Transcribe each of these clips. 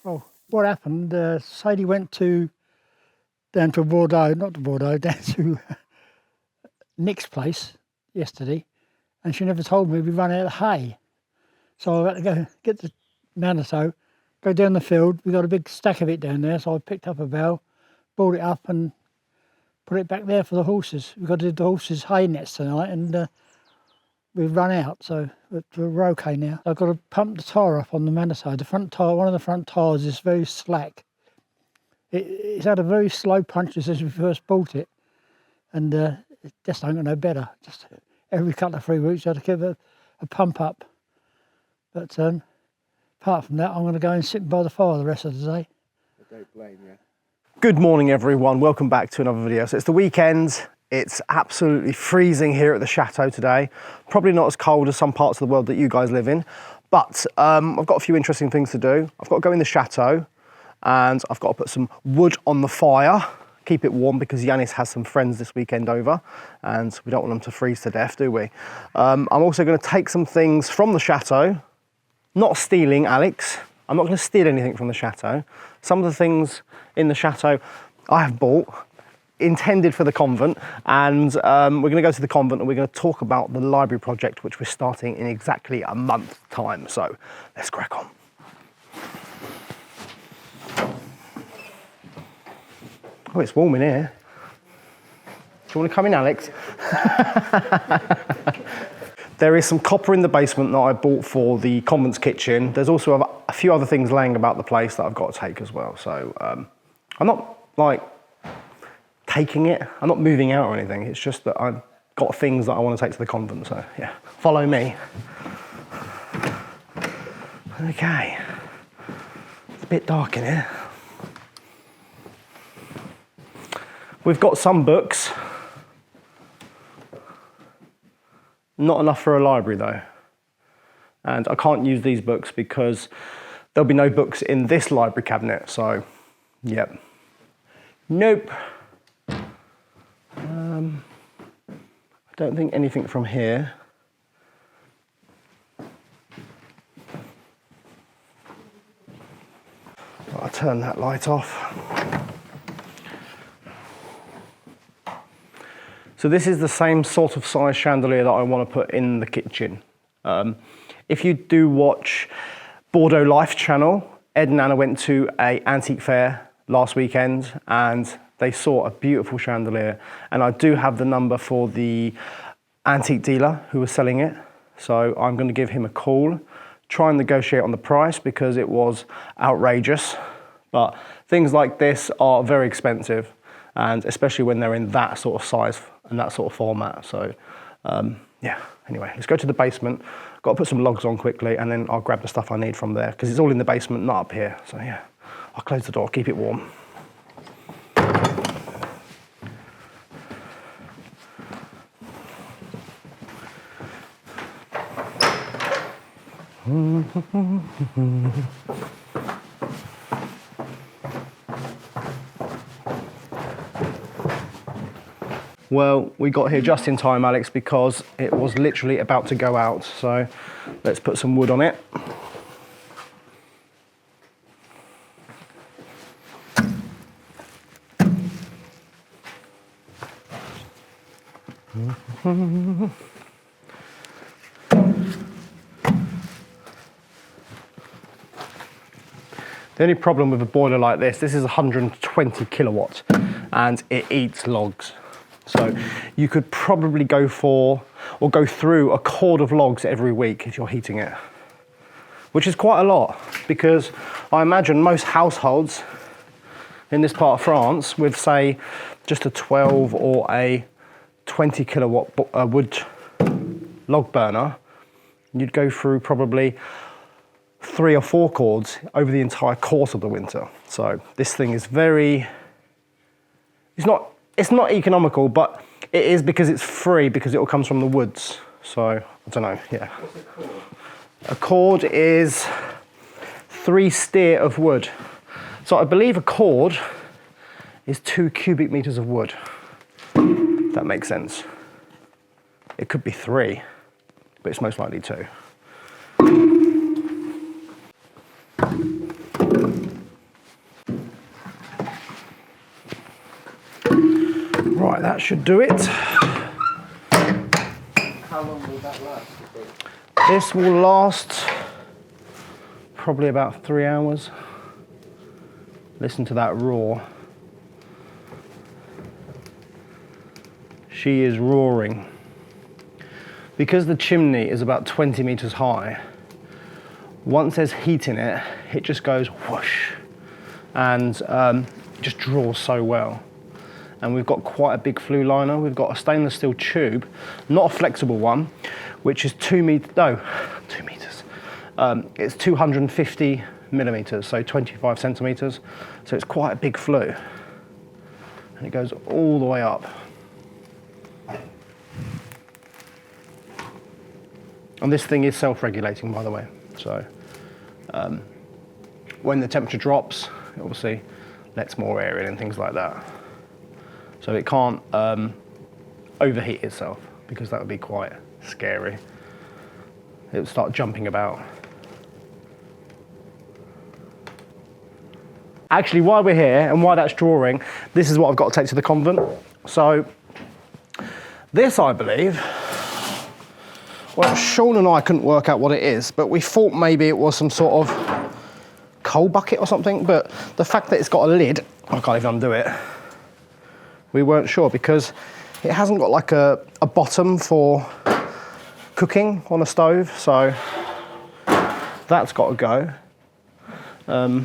Well, what happened, Sadie went down to Bordeaux, not to Bordeaux, down to Nick's place yesterday, and she never told me we run out of hay. So I had to go get the manitou, go down the field. We got a big stack of it down there, so I picked up a bale, brought it up and put it back there for the horses. We've got to do the horses' hay nets tonight, and we've run out, so we're okay now. I've got to pump the tyre up on the manitou. The front tyre, one of the front tyres is very slack. It's had a very slow punch since we first bought it, and it just don't get no better. Just every couple of 3 weeks, I have to give it a pump up. But apart from that, I'm going to go and sit by the fire the rest of the day. I don't blame you. Good morning, everyone. Welcome back to another video. So it's the weekend. It's absolutely freezing here at the chateau today. Probably not as cold as some parts of the world that you guys live in, but I've got a few interesting things to do. I've got to go in the chateau and I've got to put some wood on the fire, keep it warm because Yanis has some friends this weekend over and we don't want them to freeze to death, do we? I'm also going to take some things from the chateau, not stealing, Alex. I'm not going to steal anything from the chateau. Some of the things in the chateau I have bought, intended for the convent, and we're going to go to the convent and we're going to talk about the library project, which we're starting in exactly a month's time. So let's crack on. Oh, it's warm in here. Do you want to come in, Alex? There is some copper in the basement that I bought for the convent's kitchen. There's also a few other things laying about the place that I've got to take as well. So I'm not like taking it. I'm not moving out or anything. It's just that I've got things that I want to take to the convent. So yeah, follow me. Okay. It's a bit dark in here. We've got some books. Not enough for a library though. And I can't use these books because there'll be no books in this library cabinet. So, yep. Nope. I don't think anything from here. I'll turn that light off. So this is the same sort of size chandelier that I want to put in the kitchen. If you do watch Bordeaux Life channel, Ed and Anna went to an antique fair last weekend and they saw a beautiful chandelier. And I do have the number for the antique dealer who was selling it. So I'm going to give him a call, try and negotiate on the price because it was outrageous. But things like this are very expensive, and especially when they're in that sort of size and that sort of format. So yeah, anyway, let's go to the basement. Got to put some logs on quickly and then I'll grab the stuff I need from there because it's all in the basement, not up here. So yeah, I'll close the door, keep it warm. Well, we got here just in time, Alex, because it was literally about to go out. So let's put some wood on it. The only problem with a boiler like this is 120 kilowatts and it eats logs. So you could probably go for or go through a cord of logs every week if you're heating it, which is quite a lot because I imagine most households in this part of France with say just a 12 or a 20 kilowatt wood log burner, you'd go through probably 3 or 4 cords over the entire course of the winter. So this thing is it's not economical, but it is because it's free because it all comes from the woods. So I don't know, yeah. What's a cord? A cord is 3 steer of wood. So I believe a cord is 2 cubic meters of wood. If that makes sense. It could be 3, but it's most likely 2. Right, that should do it. How long will that last? This will last probably about 3 hours. Listen to that roar. She is roaring. Because the chimney is about 20 meters high, once there's heat in it, it just goes whoosh and just draws so well. And we've got quite a big flue liner. We've got a stainless steel tube, not a flexible one, which is 2 meters. It's 250 millimeters, so 25 centimeters. So it's quite a big flue. And it goes all the way up. And this thing is self-regulating, by the way. So when the temperature drops, it obviously lets more air in and things like that. So it can't overheat itself, because that would be quite scary. It would start jumping about. Actually, while we're here and while that's drawing, this is what I've got to take to the convent. So this, I believe, well, Sean and I couldn't work out what it is, but we thought maybe it was some sort of coal bucket or something, but the fact that it's got a lid, I can't even undo it. We weren't sure because it hasn't got like a bottom for cooking on a stove, so that's got to go.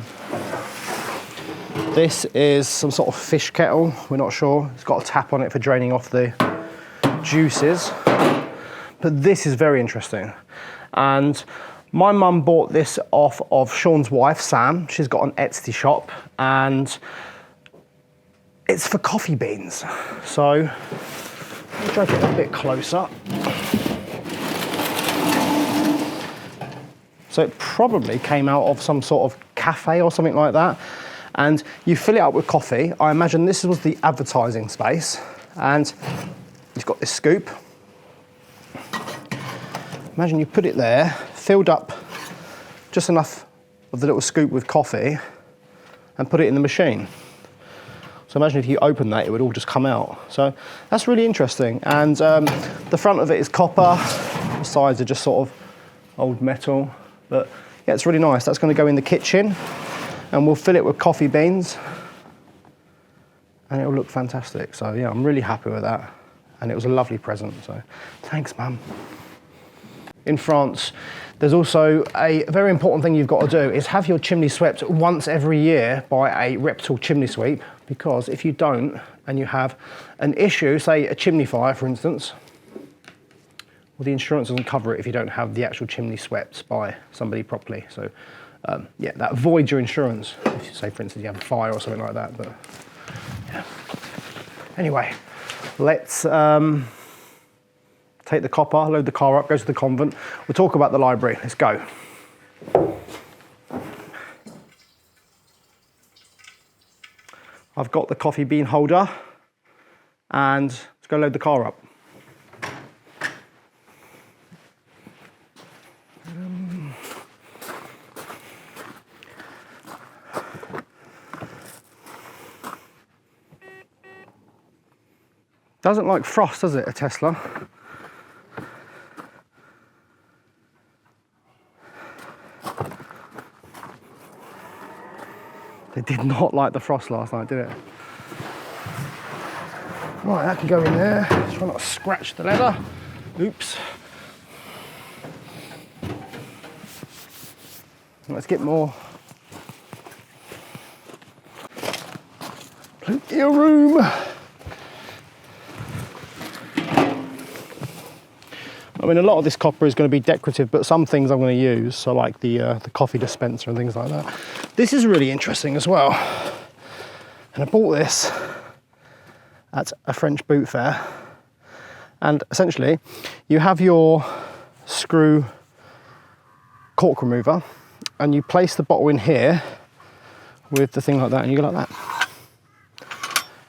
This is some sort of fish kettle, we're not sure. It's got a tap on it for draining off the juices. But this is very interesting. And my mum bought this off of Sean's wife, Sam. She's got an Etsy shop, and it's for coffee beans. So I'll try to get a bit closer. So it probably came out of some sort of cafe or something like that. And you fill it up with coffee. I imagine this was the advertising space. And you've got this scoop. Imagine you put it there, filled up just enough of the little scoop with coffee, and put it in the machine. So imagine if you open that, it would all just come out. So that's really interesting. And the front of it is copper. The sides are just sort of old metal. But yeah, it's really nice. That's going to go in the kitchen, and we'll fill it with coffee beans, and it'll look fantastic. So yeah, I'm really happy with that. And it was a lovely present. So thanks, Mum. In France, there's also a very important thing you've got to do is have your chimney swept once every year by a reputable chimney sweep, because if you don't and you have an issue, say a chimney fire for instance, well, the insurance doesn't cover it if you don't have the actual chimney swept by somebody properly. So yeah, that voids your insurance. If you say for instance you have a fire or something like that. But yeah. Anyway, let's take the copper, load the car up, go to the convent. We'll talk about the library. Let's go. I've got the coffee bean holder, and let's go load the car up. Doesn't like frost, does it, a Tesla? They did not like the frost last night, did it? Right, that can go in there. Try not to scratch the leather. Oops. Let's get more. Plenty of room. I mean, a lot of this copper is going to be decorative, but some things I'm going to use, so like the coffee dispenser and things like that. This is really interesting as well. And I bought this at a French boot fair. And essentially, you have your screw cork remover, and you place the bottle in here with the thing like that, and you go like that.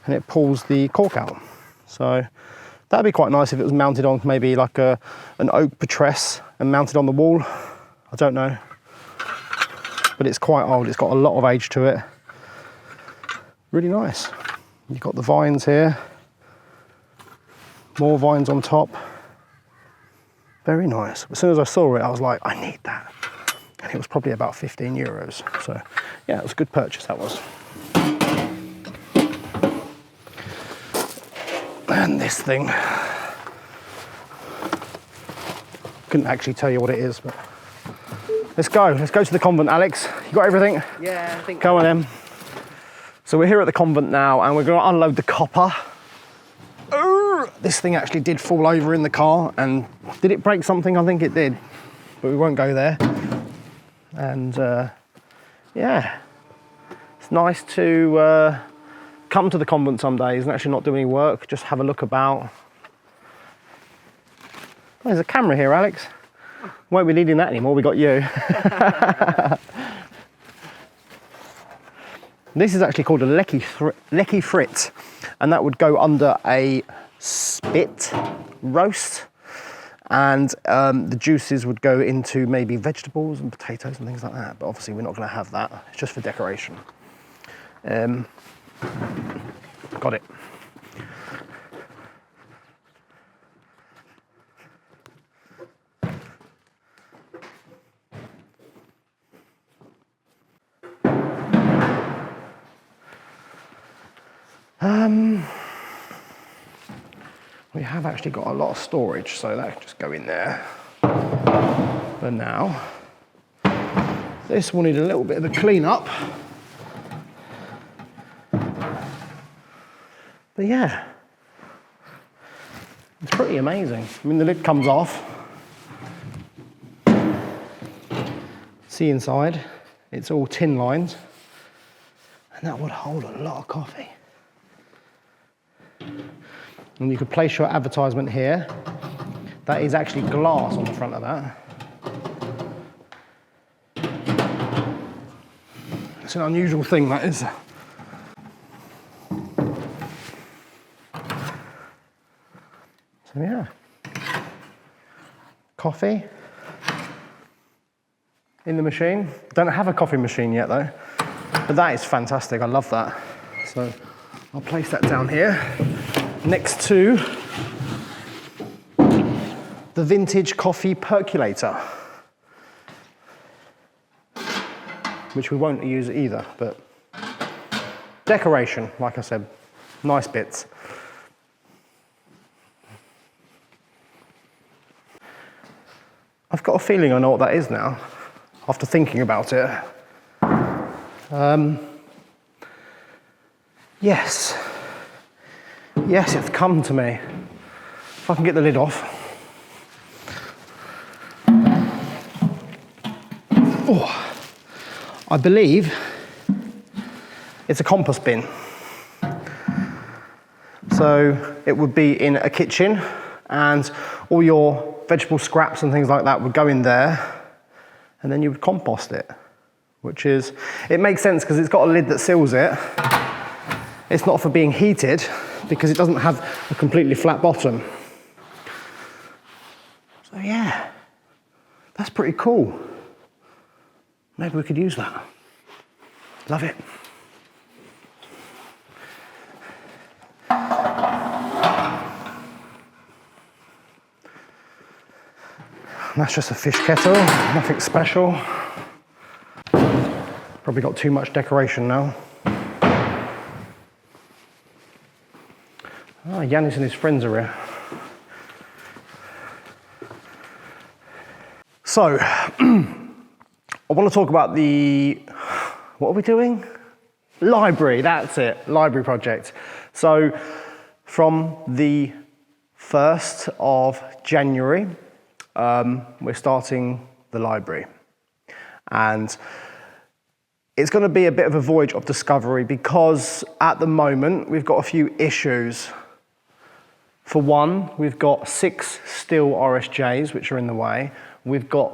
And it pulls the cork out. So that'd be quite nice if it was mounted on maybe like an oak buttress and mounted on the wall. I don't know. But it's quite old. It's got a lot of age to it. Really nice. You've got the vines here. More vines on top. Very nice. As soon as I saw it, I was like, I need that. And it was probably about 15 euros. So yeah, it was a good purchase, that was. And this thing, couldn't actually tell you what it is, but let's go to the convent, Alex. You got everything? Yeah, I think. Come on then. So we're here at the convent now, and we're going to unload the copper. This thing actually did fall over in the car, and did it break something? I think it did, but we won't go there. And yeah, it's nice to come to the convent some days and actually not do any work, just have a look about. Oh, there's a camera here, Alex. Won't be needing that anymore, we got you. This is actually called a lecky frit, and that would go under a spit roast, and the juices would go into maybe vegetables and potatoes and things like that, but obviously we're not going to have that. It's just for decoration. Got it. We have actually got a lot of storage, so that can just go in there for now. This will need a little bit of a clean up. But yeah, it's pretty amazing. I mean, the lid comes off. See inside, it's all tin lined, and that would hold a lot of coffee. And you could place your advertisement here. That is actually glass on the front of that. It's an unusual thing, that is. So yeah, coffee in the machine. Don't have a coffee machine yet though, but that is fantastic. I love that. So I'll place that down here next to the vintage coffee percolator, which we won't use either, but decoration, like I said, nice bits. I've got a feeling I know what that is now, after thinking about it. Yes. Yes, it's come to me. If I can get the lid off. Oh, I believe it's a compost bin. So it would be in a kitchen, and all your vegetable scraps and things like that would go in there, and then you would compost it, which is, it makes sense because it's got a lid that seals it. It's not for being heated because it doesn't have a completely flat bottom. So yeah, that's pretty cool. Maybe we could use that. Love it. That's just a fish kettle, nothing special. Probably got too much decoration now. Oh, Yanis and his friends are here. So, I want to talk about what are we doing? Library, that's it, library project. So, from the 1st of January, we're starting the library. And it's going to be a bit of a voyage of discovery because at the moment we've got a few issues. For one, we've got 6 steel RSJs which are in the way. We've got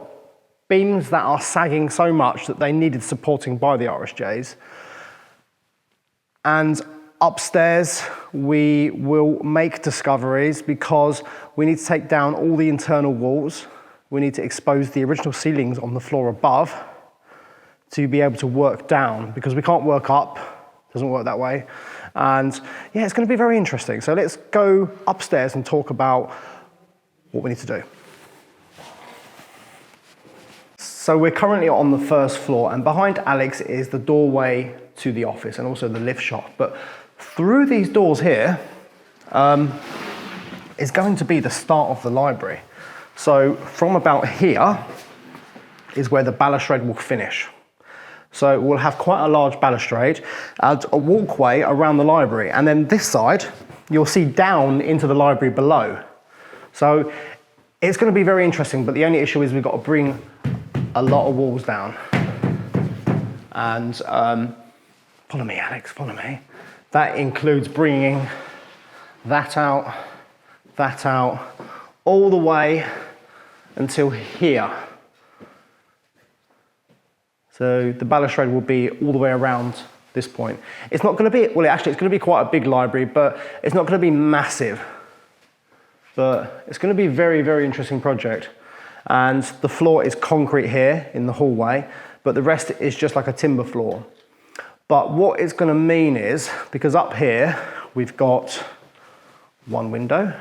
beams that are sagging so much that they needed supporting by the RSJs. And upstairs, we will make discoveries because we need to take down all the internal walls. We need to expose the original ceilings on the floor above to be able to work down, because we can't work up, doesn't work that way. And yeah, it's going to be very interesting. So let's go upstairs and talk about what we need to do. So we're currently on the first floor, and behind Alex is the doorway to the office and also the lift shaft. But through these doors here is going to be the start of the library. So from about here is where the balustrade will finish. So we'll have quite a large balustrade and a walkway around the library. And then this side, you'll see down into the library below. So it's going to be very interesting, but the only issue is we've got to bring a lot of walls down. And follow me, Alex, follow me. That includes bringing that out, all the way until here. So the balustrade will be all the way around this point. It's not going to be, well, actually it's going to be quite a big library, but it's not going to be massive. But it's going to be a very, very interesting project. And the floor is concrete here in the hallway, but the rest is just like a timber floor. But what it's going to mean is, because up here we've got 1 window,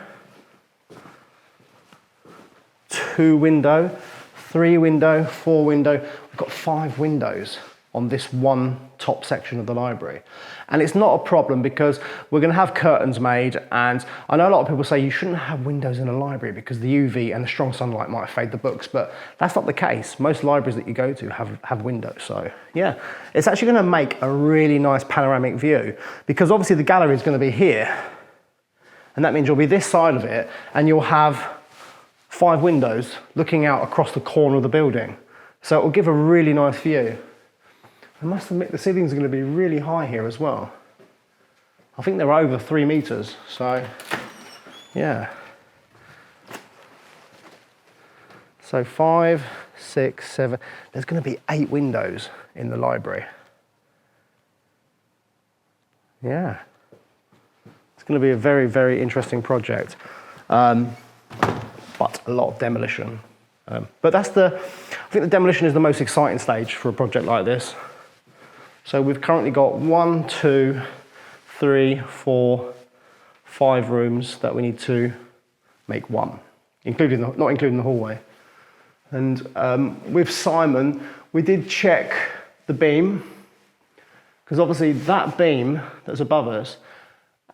2 window, 3 window, 4 window. We've got 5 windows on this one top section of the library. And it's not a problem because we're going to have curtains made, and I know a lot of people say you shouldn't have windows in a library because the UV and the strong sunlight might fade the books, but that's not the case. Most libraries that you go to have windows. So yeah, it's actually going to make a really nice panoramic view, because obviously the gallery is going to be here, and that means you'll be this side of it and you'll have 5 windows looking out across the corner of the building. So it will give a really nice view. I must admit the ceilings are going to be really high here as well. I think they're over 3 meters, so yeah. So 5, 6, 7, there's going to be 8 windows in the library. Yeah. It's going to be a very, very interesting project. But a lot of demolition. But I think the demolition is the most exciting stage for a project like this. So we've currently got 1, 2, 3, 4, 5 rooms that we need to make 1, not including the hallway. And with Simon, we did check the beam, because obviously that beam that's above us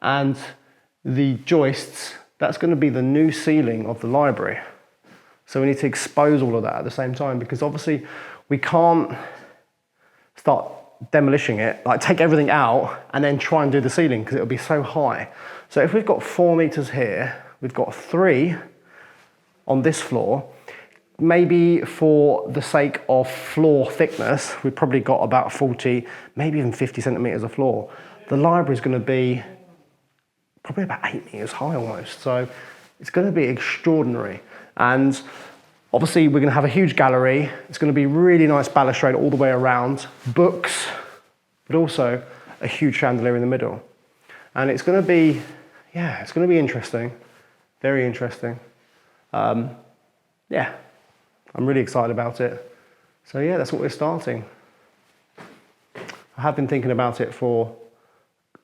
and the joists, that's going to be the new ceiling of the library. So we need to expose all of that at the same time, because obviously we can't start demolishing it, like take everything out and then try and do the ceiling, because it'll be so high. So if we've got 4 meters here, we've got 3 on this floor, maybe for the sake of floor thickness, we've probably got about 40, maybe even 50 centimeters of floor. The library is going to be probably about 8 meters high almost. So it's going to be extraordinary. And obviously we're going to have a huge gallery. It's going to be really nice balustrade all the way around, books, but also a huge chandelier in the middle. And it's going to be, yeah, it's going to be interesting, very interesting. Yeah, I'm really excited about it. So yeah, that's what we're starting. I have been thinking about it for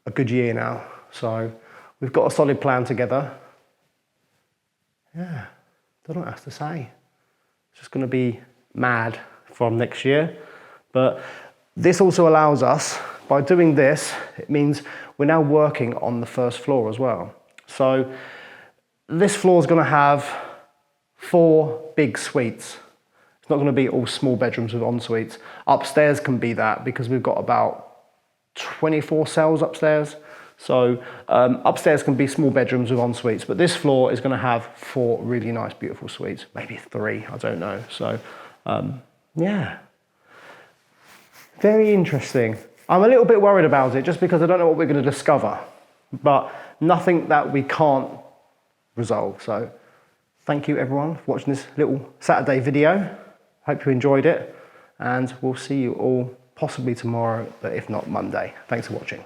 a good year now. So we've got a solid plan together. Yeah, don't know what else to say. It's just going to be mad from next year. But this also allows us, by doing this, it means we're now working on the first floor as well. So this floor is going to have 4 big suites. It's not going to be all small bedrooms with en-suites. Upstairs can be that, because we've got about 24 cells upstairs. So upstairs can be small bedrooms with en-suites, but this floor is going to have 4 really nice, beautiful suites. Maybe 3, I don't know. So yeah, very interesting. I'm a little bit worried about it just because I don't know what we're going to discover, but nothing that we can't resolve. So thank you everyone for watching this little Saturday video. Hope you enjoyed it, and we'll see you all possibly tomorrow, but if not Monday. Thanks for watching.